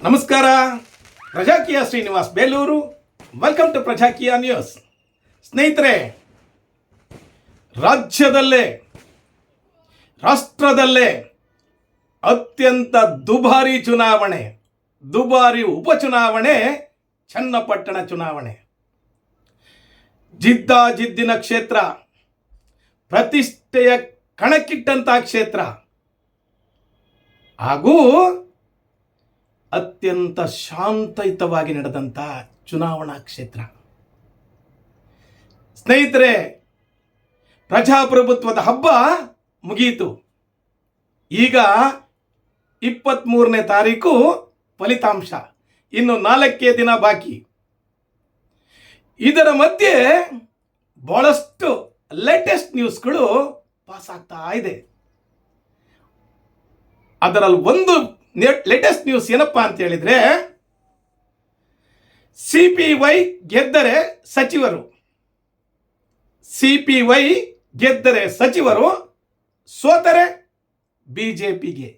ನಮಸ್ಕಾರ. Prajakiya Srinivas Belur. Welcome to Prajakiya news. ಸ್ನೇಹಿತರೆ, ರಾಷ್ಟ್ರದಲ್ಲೇ ಅತ್ಯಂತ ದುಬಾರಿ ಉಪಚುನಾವಣೆ ಚನ್ನಪಟ್ಟಣ ಚುನಾವಣೆ. ಜಿದ್ದಿನ ಕ್ಷೇತ್ರ, ಪ್ರತಿಷ್ಠೆಯ ಕಣಕ್ಕಿಟ್ಟಂತ ಕ್ಷೇತ್ರ ಹಾಗೂ ಅತ್ಯಂತ ಶಾಂತಯುತವಾಗಿ ನಡೆದಂಥ ಚುನಾವಣಾ ಕ್ಷೇತ್ರ. ಸ್ನೇಹಿತರೆ, ಪ್ರಜಾಪ್ರಭುತ್ವದ ಹಬ್ಬ ಮುಗಿಯಿತು. ಈಗ 23ನೇ ತಾರೀಕು ಫಲಿತಾಂಶ, ಇನ್ನು 4 ದಿನ ಬಾಕಿ. ಇದರ ಮಧ್ಯೆ ಬಹಳಷ್ಟು ಲೇಟೆಸ್ಟ್ ನ್ಯೂಸ್ಗಳು ಪಾಸ್ ಆಗ್ತಾ ಇದೆ. ಅದರಲ್ಲಿ ಒಂದು ಲೇಟೆಸ್ಟ್ ನ್ಯೂಸ್ ಏನಪ್ಪಾ ಅಂತ ಹೇಳಿದ್ರೆ, ಸಿಪಿವೈ ಗೆದ್ದರೆ ಸಚಿವರು ಸೋತರೆ ಬಿಜೆಪಿಗೆ.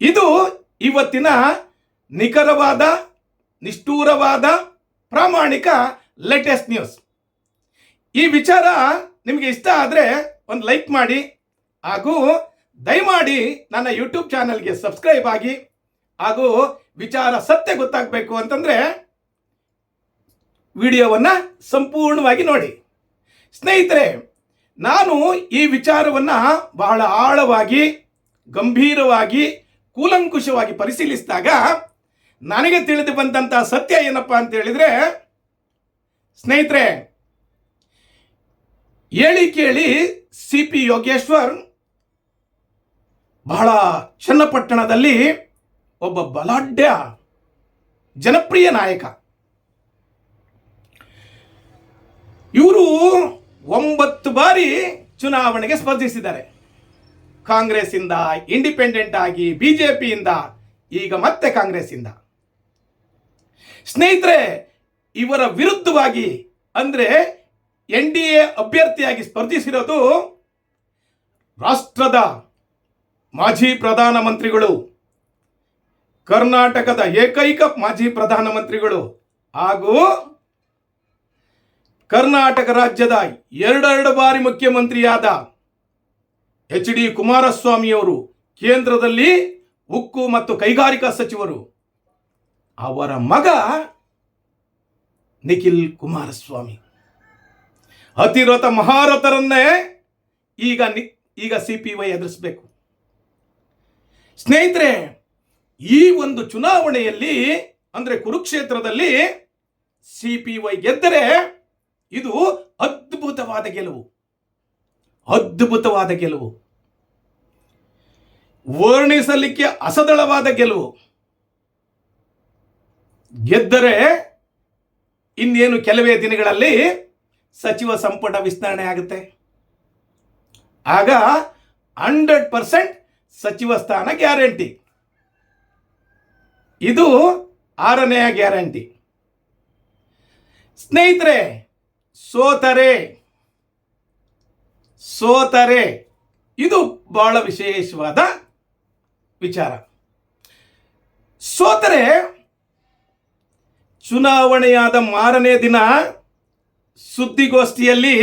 ಇದು ಇವತ್ತಿನ ನಿಖರವಾದ, ನಿಷ್ಠೂರವಾದ, ಪ್ರಾಮಾಣಿಕ ಲೇಟೆಸ್ಟ್ ನ್ಯೂಸ್. ಈ ವಿಚಾರ ನಿಮಗೆ ಇಷ್ಟ ಆದರೆ ಒಂದು ಲೈಕ್ ಮಾಡಿ, ಹಾಗೂ ದಯಮಾಡಿ ನನ್ನ ಯೂಟ್ಯೂಬ್ ಚಾನಲ್ಗೆ ಸಬ್ಸ್ಕ್ರೈಬ್ ಆಗಿ, ಹಾಗೂ ವಿಚಾರ ಸತ್ಯ ಗೊತ್ತಾಗಬೇಕು ಅಂತಂದರೆ ವಿಡಿಯೋವನ್ನು ಸಂಪೂರ್ಣವಾಗಿ ನೋಡಿ. ಸ್ನೇಹಿತರೆ, ನಾನು ಈ ವಿಚಾರವನ್ನು ಬಹಳ ಆಳವಾಗಿ, ಗಂಭೀರವಾಗಿ, ಕೂಲಂಕುಷವಾಗಿ ಪರಿಶೀಲಿಸಿದಾಗ ನನಗೆ ತಿಳಿದು ಬಂದಂಥ ಸತ್ಯ ಏನಪ್ಪ ಅಂತ ಹೇಳಿದರೆ, ಸ್ನೇಹಿತರೆ, ಕೇಳಿ ಸಿ ಪಿ ಯೋಗೇಶ್ವರ್ ಬಹಳ ಚನ್ನಪಟ್ಟಣದಲ್ಲಿ ಒಬ್ಬ ಬಲಾಢ್ಯ ಜನಪ್ರಿಯ ನಾಯಕ. ಇವರು 9 ಬಾರಿ ಚುನಾವಣೆಗೆ ಸ್ಪರ್ಧಿಸಿದ್ದಾರೆ. ಕಾಂಗ್ರೆಸ್ ಇಂದ, ಇಂಡಿಪೆಂಡೆಂಟ್ ಆಗಿ, ಬಿಜೆಪಿಯಿಂದ, ಈಗ ಮತ್ತೆ ಕಾಂಗ್ರೆಸ್ ಇಂದ. ಸ್ನೇಹಿತರೆ, ಇವರ ವಿರುದ್ಧವಾಗಿ ಅಂದರೆ NDA ಅಭ್ಯರ್ಥಿಯಾಗಿ ಸ್ಪರ್ಧಿಸಿರೋದು ರಾಷ್ಟ್ರದ ಮಾಜಿ ಪ್ರಧಾನಮಂತ್ರಿಗಳು, ಕರ್ನಾಟಕದ ಏಕೈಕ ಮಾಜಿ ಪ್ರಧಾನಮಂತ್ರಿಗಳು, ಹಾಗೂ ಕರ್ನಾಟಕ ರಾಜ್ಯದ 2 ಬಾರಿ ಮುಖ್ಯಮಂತ್ರಿಯಾದ HD ಕುಮಾರಸ್ವಾಮಿಯವರು, ಕೇಂದ್ರದಲ್ಲಿ ಉಕ್ಕು ಮತ್ತು ಕೈಗಾರಿಕಾ ಸಚಿವರು. ಅವರ ಮಗ ನಿಖಿಲ್ ಕುಮಾರಸ್ವಾಮಿ. ಅತಿರಥ ಮಹಾರಥರನ್ನೇ ಈಗ ಸಿಪಿವೈ ಎದುರಿಸಬೇಕು. ಸ್ನೇಹಿತರೆ, ಈ ಒಂದು ಚುನಾವಣೆಯಲ್ಲಿ ಅಂದರೆ ಕುರುಕ್ಷೇತ್ರದಲ್ಲಿ ಸಿಪಿವೈ ಗೆದ್ದರೆ ಇದು ಅದ್ಭುತವಾದ ಗೆಲುವು, ವರ್ಣಿಸಲಿಕ್ಕೆ ಅಸದಳವಾದ ಗೆಲುವು. ಗೆದ್ದರೆ ಇನ್ನೇನು ಕೆಲವೇ ದಿನಗಳಲ್ಲಿ ಸಚಿವ ಸಂಪುಟ ವಿಸ್ತರಣೆ ಆಗುತ್ತೆ. ಆಗ 100% ಸಚಿವ ಸ್ಥಾನ ಗ್ಯಾರಂಟಿ. ಇದು 6ನೇ ಗ್ಯಾರಂಟಿ. ಸ್ನೇಹಿತರೆ, ಸೋತರೆ ಇದು ಬಹಳ ವಿಶೇಷವಾದ ವಿಚಾರ. ಸೋತರೆ ಚುನಾವಣೆಯಾದ 6ನೇ ದಿನ ಸುದ್ದಿಗೋಷ್ಠಿಯಲ್ಲಿ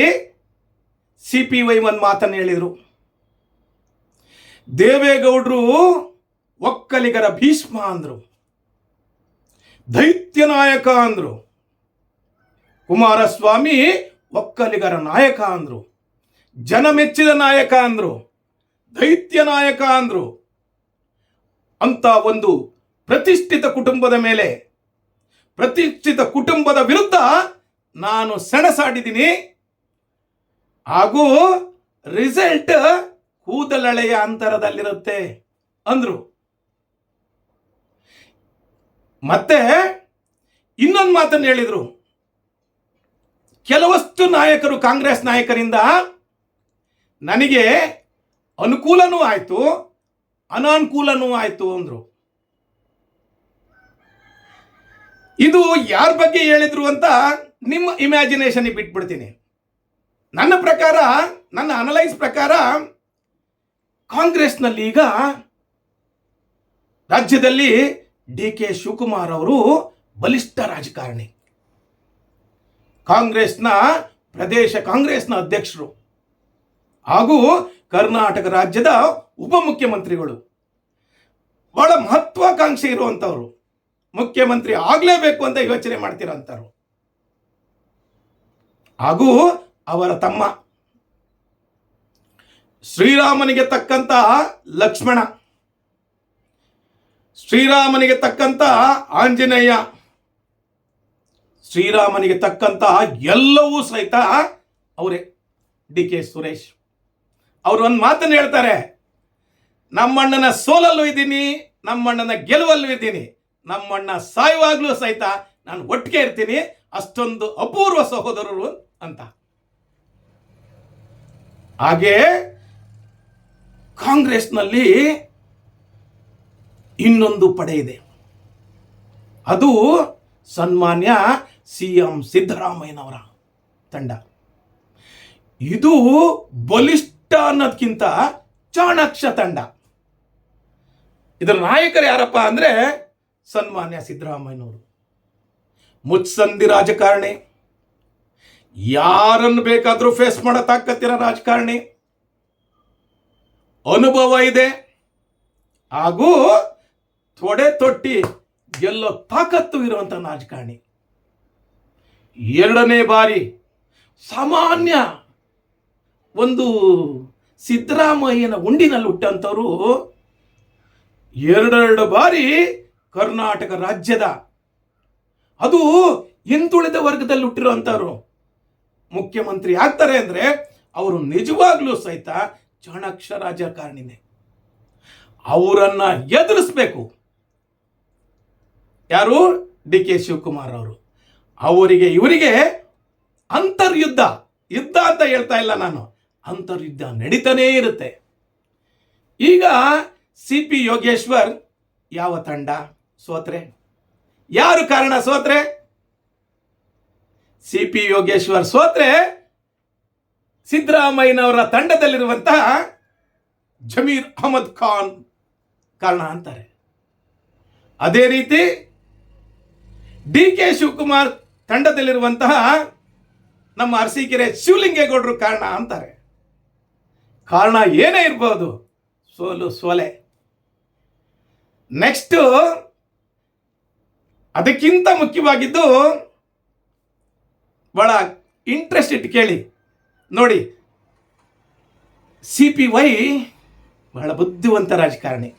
ಸಿಪಿವೈ ಒಂದು ಮಾತನ್ನು ಹೇಳಿದರು. ದೇವೇಗೌಡರು ಒಕ್ಕಲಿಗರ ಭೀಷ್ಮ ಅಂದರು, ದೈತ್ಯ ನಾಯಕ ಅಂದರು. ಕುಮಾರಸ್ವಾಮಿ ಒಕ್ಕಲಿಗರ ನಾಯಕ ಅಂದರು, ಜನಮೆಚ್ಚಿದ ನಾಯಕ ಅಂದರು, ದೈತ್ಯ ನಾಯಕ ಅಂದರು. ಅಂತ ಒಂದು ಪ್ರತಿಷ್ಠಿತ ಕುಟುಂಬದ ವಿರುದ್ಧ ನಾನು ಸೆಣಸಾಡಿದ್ದೀನಿ, ಹಾಗೂ ರಿಸಲ್ಟ್ ಕೂದಲೆಳೆಯ ಅಂತರದಲ್ಲಿರುತ್ತೆ ಅಂದ್ರು. ಮತ್ತೆ ಇನ್ನೊಂದು ಮಾತನ್ನು ಹೇಳಿದ್ರು. ಕೆಲವಷ್ಟು ನಾಯಕರು, ಕಾಂಗ್ರೆಸ್ ನಾಯಕರಿಂದ ನನಗೆ ಅನುಕೂಲನೂ ಆಯಿತು, ಅನಾನುಕೂಲನೂ ಆಯಿತು ಅಂದ್ರು. ಇದು ಯಾರ ಬಗ್ಗೆ ಹೇಳಿದ್ರು ಅಂತ ನಿಮ್ಮ ಇಮ್ಯಾಜಿನೇಷನ್ ಬಿಟ್ಬಿಡ್ತೀನಿ. ನನ್ನ ಪ್ರಕಾರ, ನನ್ನ ಅನಲೈಸ್ ಪ್ರಕಾರ, ಕಾಂಗ್ರೆಸ್ನಲ್ಲಿ ಈಗ ರಾಜ್ಯದಲ್ಲಿ ಡಿ ಕೆ ಶಿವಕುಮಾರ್ ಅವರು ಬಲಿಷ್ಠ ರಾಜಕಾರಣಿ, ಪ್ರದೇಶ ಕಾಂಗ್ರೆಸ್ನ ಅಧ್ಯಕ್ಷರು ಹಾಗೂ ಕರ್ನಾಟಕ ರಾಜ್ಯದ ಉಪಮುಖ್ಯಮಂತ್ರಿಗಳು, ಬಹಳ ಮಹತ್ವಾಕಾಂಕ್ಷೆ ಇರುವಂಥವ್ರು, ಮುಖ್ಯಮಂತ್ರಿ ಆಗಲೇಬೇಕು ಅಂತ ಯೋಚನೆ ಮಾಡ್ತಿರೋಂಥವ್ರು. ಹಾಗೂ ಅವರ ತಮ್ಮ ಶ್ರೀರಾಮನಿಗೆ ತಕ್ಕಂತಹ ಲಕ್ಷ್ಮಣ, ಶ್ರೀರಾಮನಿಗೆ ತಕ್ಕಂತಹ ಆಂಜನೇಯ, ಶ್ರೀರಾಮನಿಗೆ ತಕ್ಕಂತಹ ಎಲ್ಲವೂ ಸಹಿತ ಅವರೇ ಡಿ ಕೆ ಸುರೇಶ್. ಅವರು ಒಂದು ಮಾತನ್ನು ಹೇಳ್ತಾರೆ, ನಮ್ಮಣ್ಣನ ಸೋಲಲ್ಲೂ ಇದ್ದೀನಿ, ನಮ್ಮಣ್ಣನ ಗೆಲುವಲ್ಲೂ ಇದ್ದೀನಿ, ನಮ್ಮಣ್ಣ ಸಾಯುವಾಗ್ಲೂ ಸಹಿತ ನಾನು ಒಟ್ಟಿಗೆ ಇರ್ತೀನಿ, ಅಷ್ಟೊಂದು ಅಪೂರ್ವ ಸಹೋದರರು ಅಂತ. ಹಾಗೆ ಕಾಂಗ್ರೆಸ್ನಲ್ಲಿ ಇನ್ನೊಂದು ಪಡೆ ಇದೆ, ಅದು ಸನ್ಮಾನ್ಯ CM ಸಿದ್ದರಾಮಯ್ಯನವರ ತಂಡ. ಇದು ಬಲಿಷ್ಠ ಅನ್ನೋದಕ್ಕಿಂತ ಚಾಣಾಕ್ಷ ತಂಡ. ಇದರ ನಾಯಕರು ಯಾರಪ್ಪ ಅಂದ್ರೆ ಸನ್ಮಾನ್ಯ ಸಿದ್ದರಾಮಯ್ಯನವರು. ಮುತ್ಸಂದಿ ರಾಜಕಾರಣಿ, ಯಾರನ್ನು ಬೇಕಾದರೂ ಫೇಸ್ ಮಾಡೋ ತಾಕತ್ತಿರೋ ರಾಜಕಾರಣಿ, ಅನುಭವ ಇದೆ, ಹಾಗೂ ತೊಡೆ ತೊಟ್ಟಿ ಗೆಲ್ಲೋ ತಾಕತ್ತು ಇರುವಂತ ರಾಜಕಾರಣಿ. ಎರಡನೇ ಬಾರಿ ಸಾಮಾನ್ಯ ಒಂದು ಸಿದ್ದರಾಮಯ್ಯನ ಉಂಡಿನಲ್ಲಿ ಹುಟ್ಟಂಥವರು ಎರಡೆರಡು ಬಾರಿ ಕರ್ನಾಟಕ ರಾಜ್ಯದ, ಅದು ಹಿಂದುಳಿದ ವರ್ಗದಲ್ಲಿ ಹುಟ್ಟಿರುವಂಥವ್ರು ಮುಖ್ಯಮಂತ್ರಿ ಆಗ್ತಾರೆ ಅಂದ್ರೆ ಅವರು ನಿಜವಾಗ್ಲೂ ಸಹಿತ ಚಾಣಾಕ್ಷ ರಾಜಕಾರಣಿನೇ. ಅವರನ್ನ ಎದುರಿಸ್ಬೇಕು. ಯಾರು? ಡಿ ಕೆ ಶಿವಕುಮಾರ್ ಅವರು. ಅವರಿಗೆ ಇವರಿಗೆ ಅಂತರ್ಯುದ್ಧ, ಯುದ್ಧ ಅಂತ ಹೇಳ್ತಾ ಇಲ್ಲ ನಾನು, ಅಂತರ್ಯುದ್ಧ ನಡೀತಾನೇ ಇರುತ್ತೆ. ಈಗ CP ಯೋಗೇಶ್ವರ್ ಯಾವ ತಂಡ ಸೋತ್ರೆ? ಯಾರು ಕಾರಣ ಸೋತ್ರೆ? CP ಯೋಗೇಶ್ವರ್ ಸೋತ್ರೆ ಸಿದ್ದರಾಮಯ್ಯನವರ ತಂಡದಲ್ಲಿರುವಂತಹ ಜಮೀರ್ ಅಹಮದ್ ಖಾನ್ ಕಾರಣ ಅಂತಾರೆ. ಅದೇ ರೀತಿ ಡಿ ಕೆ ಶಿವಕುಮಾರ್ ತಂಡದಲ್ಲಿರುವಂತಹ ನಮ್ಮ ಅರಸೀಕೆರೆ ಶಿವಲಿಂಗೇಗೌಡರು ಕಾರಣ ಅಂತಾರೆ. ಕಾರಣ ಏನೇ ಇರಬಹುದು, ಸೋಲೆ. ನೆಕ್ಸ್ಟ್ ಅದಕ್ಕಿಂತ ಮುಖ್ಯವಾಗಿದ್ದು, ಬಹಳ ಇಂಟ್ರೆಸ್ಟ್ ಇಟ್ಟು ಕೇಳಿ ನೋಡಿ, CPY ಬಹಳ ಬುದ್ಧಿವಂತ ರಾಜಕಾರಣಿ,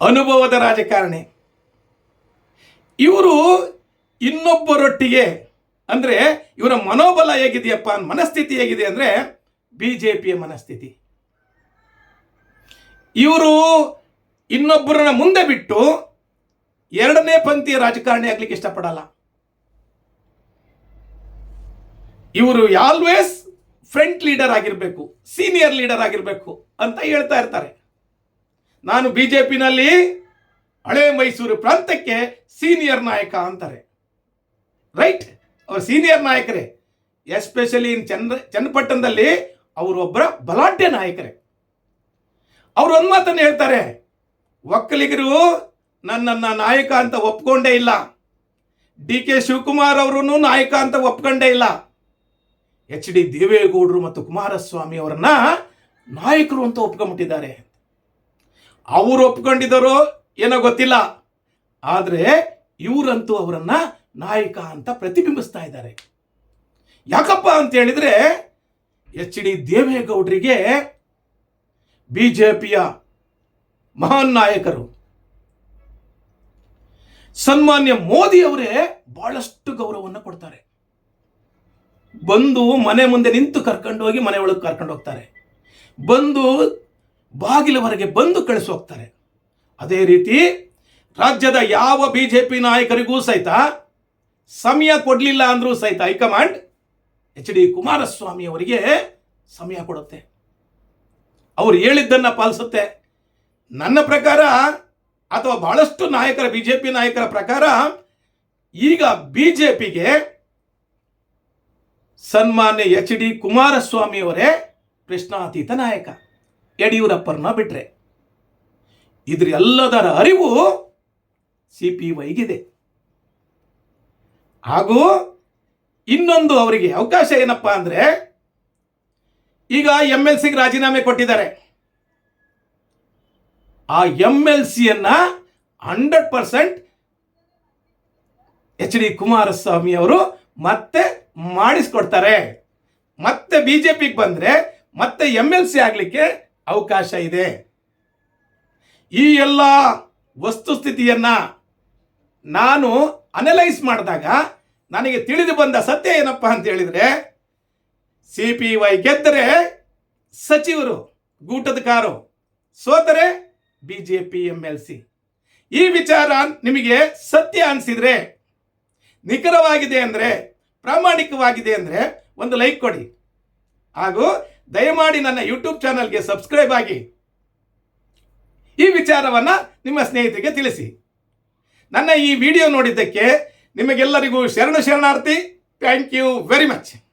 ಅನುಭವದ ರಾಜಕಾರಣಿ. ಇವರು ಇನ್ನೊಬ್ಬರೊಟ್ಟಿಗೆ ಅಂದ್ರೆ ಇವರ ಮನೋಬಲ ಹೇಗಿದೆಯಪ್ಪ, ಮನಸ್ಥಿತಿ ಹೇಗಿದೆ ಅಂದ್ರೆ ಬಿಜೆಪಿಯ ಮನಸ್ಥಿತಿ. ಇವರು ಇನ್ನೊಬ್ಬರನ್ನ ಮುಂದೆ ಬಿಟ್ಟು ಎರಡನೇ ಪಂಕ್ತಿಯ ರಾಜಕಾರಣಿ ಆಗ್ಲಿಕ್ಕೆ ಇಷ್ಟಪಡಲ್ಲ. ಇವರು ಆಲ್ವೇಸ್ ಫ್ರಂಟ್ ಲೀಡರ್ ಆಗಿರಬೇಕು, ಸೀನಿಯರ್ ಲೀಡರ್ ಆಗಿರಬೇಕು ಅಂತ ಹೇಳ್ತಾ ಇರ್ತಾರೆ. ನಾನು ಬಿಜೆಪಿನಲ್ಲಿ ಹಳೆ ಮೈಸೂರು ಪ್ರಾಂತಕ್ಕೆ ಸೀನಿಯರ್ ನಾಯಕ ಅಂತಾರೆ. ರೈಟ್, ಅವರು ಸೀನಿಯರ್ ನಾಯಕರೇ. ಎಸ್ಪೆಷಲಿ ಇನ್ ಚನ್ನಪಟ್ಟಣದಲ್ಲಿ ಅವರು ಒಬ್ಬರ ಬಲಾಢ್ಯ ನಾಯಕರೇ. ಅವರು ಒಂದು ಮಾತನ್ನು ಹೇಳ್ತಾರೆ, ಒಕ್ಕಲಿಗರು ನನ್ನನ್ನ ನಾಯಕ ಅಂತ ಒಪ್ಕೊಂಡೇ ಇಲ್ಲ, ಡಿ ಕೆ ಶಿವಕುಮಾರ್ ಅವರನ್ನು ನಾಯಕ ಅಂತ ಒಪ್ಕೊಂಡೇ ಇಲ್ಲ, HD ದೇವೇಗೌಡರು ಮತ್ತು ಕುಮಾರಸ್ವಾಮಿ ಅವರನ್ನ ನಾಯಕರು ಅಂತ ಒಪ್ಕೊಂಡ್ಬಿಟ್ಟಿದ್ದಾರೆ. ಅವರು ಒಪ್ಕೊಂಡಿದ್ದಾರೋ ಏನೋ ಗೊತ್ತಿಲ್ಲ, ಆದರೆ ಇವರಂತೂ ಅವರನ್ನ ನಾಯಕ ಅಂತ ಪ್ರತಿಬಿಂಬಿಸ್ತಾ ಇದ್ದಾರೆ. ಯಾಕಪ್ಪ ಅಂತ ಹೇಳಿದ್ರೆ HD ದೇವೇಗೌಡರಿಗೆ ಬಿಜೆಪಿಯ ಮಹಾನ್ ನಾಯಕರು ಸನ್ಮಾನ್ಯ ಮೋದಿ ಅವರೇ ಬಹಳಷ್ಟು ಗೌರವವನ್ನು ಕೊಡ್ತಾರೆ. ಬಂದು ಮನೆ ಮುಂದೆ ನಿಂತು ಕರ್ಕೊಂಡು ಹೋಗಿ ಮನೆ ಒಳಗೆ ಕರ್ಕೊಂಡು ಹೋಗ್ತಾರೆ, ಬಂದು ಬಾಗಿಲವರೆಗೆ ಬಂದು ಕಳಿಸಿ ಹೋಗ್ತಾರೆ. ಅದೇ ರೀತಿ ರಾಜ್ಯದ ಯಾವ ಬಿಜೆಪಿ ನಾಯಕರಿಗೂ ಸಹಿತ ಸಮಯ ಕೊಡಲಿಲ್ಲ ಅಂದ್ರೂ ಸಹಿತ ಹೈಕಮಾಂಡ್ HD ಕುಮಾರಸ್ವಾಮಿ ಅವರಿಗೆ ಸಮಯ ಕೊಡುತ್ತೆ, ಅವರು ಹೇಳಿದ್ದನ್ನ ಪಾಲಿಸುತ್ತೆ. ನನ್ನ ಪ್ರಕಾರ ಅಥವಾ ಬಹಳಷ್ಟು ನಾಯಕರ ಬಿಜೆಪಿ ನಾಯಕರ ಪ್ರಕಾರ ಈಗ ಬಿಜೆಪಿಗೆ ಸನ್ಮಾನ್ಯ HD ಕುಮಾರಸ್ವಾಮಿ ಅವರೇ ಪ್ರಶ್ನಾತೀತ ನಾಯಕ, ಯಡಿಯೂರಪ್ಪರನ್ನ ಬಿಟ್ರೆ. ಇದ್ರ ಎಲ್ಲದರ ಅರಿವು CPyಗಿದೆ. ಹಾಗೂ ಇನ್ನೊಂದು ಅವರಿಗೆ ಅವಕಾಶ ಏನಪ್ಪಾ ಅಂದ್ರೆ, ಈಗ MLCಗೆ ರಾಜೀನಾಮೆ ಕೊಟ್ಟಿದ್ದಾರೆ. ಆ MLCಯನ್ನ 100% HD ಕುಮಾರಸ್ವಾಮಿ ಅವರು ಮತ್ತೆ ಮಾಡಿಸ್ಕೊಡ್ತಾರೆ. ಮತ್ತೆ ಬಿಜೆಪಿಗೆ ಬಂದ್ರೆ ಮತ್ತೆ MLC ಆಗ್ಲಿಕ್ಕೆ ಅವಕಾಶ ಇದೆ. ಈ ಎಲ್ಲ ವಸ್ತುಸ್ಥಿತಿಯನ್ನ ನಾನು ಅನಲೈಸ್ ಮಾಡಿದಾಗ ನನಗೆ ತಿಳಿದು ಬಂದ ಸತ್ಯ ಏನಪ್ಪಾ ಅಂತ ಹೇಳಿದ್ರೆ, CPy ಗೆದ್ದರೆ ಸಚಿವರು ಗೂಟದ ಕಾರು, ಸೋತರೆ ಬಿಜೆಪಿ MLC. ಈ ವಿಚಾರ ನಿಮಗೆ ಸತ್ಯ ಅನಿಸಿದ್ರೆ, ನಿಖರವಾಗಿದೆ ಅಂದರೆ, ಪ್ರಾಮಾಣಿಕವಾಗಿದೆ ಅಂದರೆ ಒಂದು ಲೈಕ್ ಕೊಡಿ. ಹಾಗೂ ದಯಮಾಡಿ ನನ್ನ ಯೂಟ್ಯೂಬ್ ಚಾನಲ್ಗೆ ಸಬ್ಸ್ಕ್ರೈಬ್ ಆಗಿ ಈ ವಿಚಾರವನ್ನು ನಿಮ್ಮ ಸ್ನೇಹಿತರಿಗೆ ತಿಳಿಸಿ. ನನ್ನ ಈ ವಿಡಿಯೋ ನೋಡಿದ್ದಕ್ಕೆ ನಿಮಗೆಲ್ಲರಿಗೂ ಶರಣಾರ್ಥಿ. Thank you very much.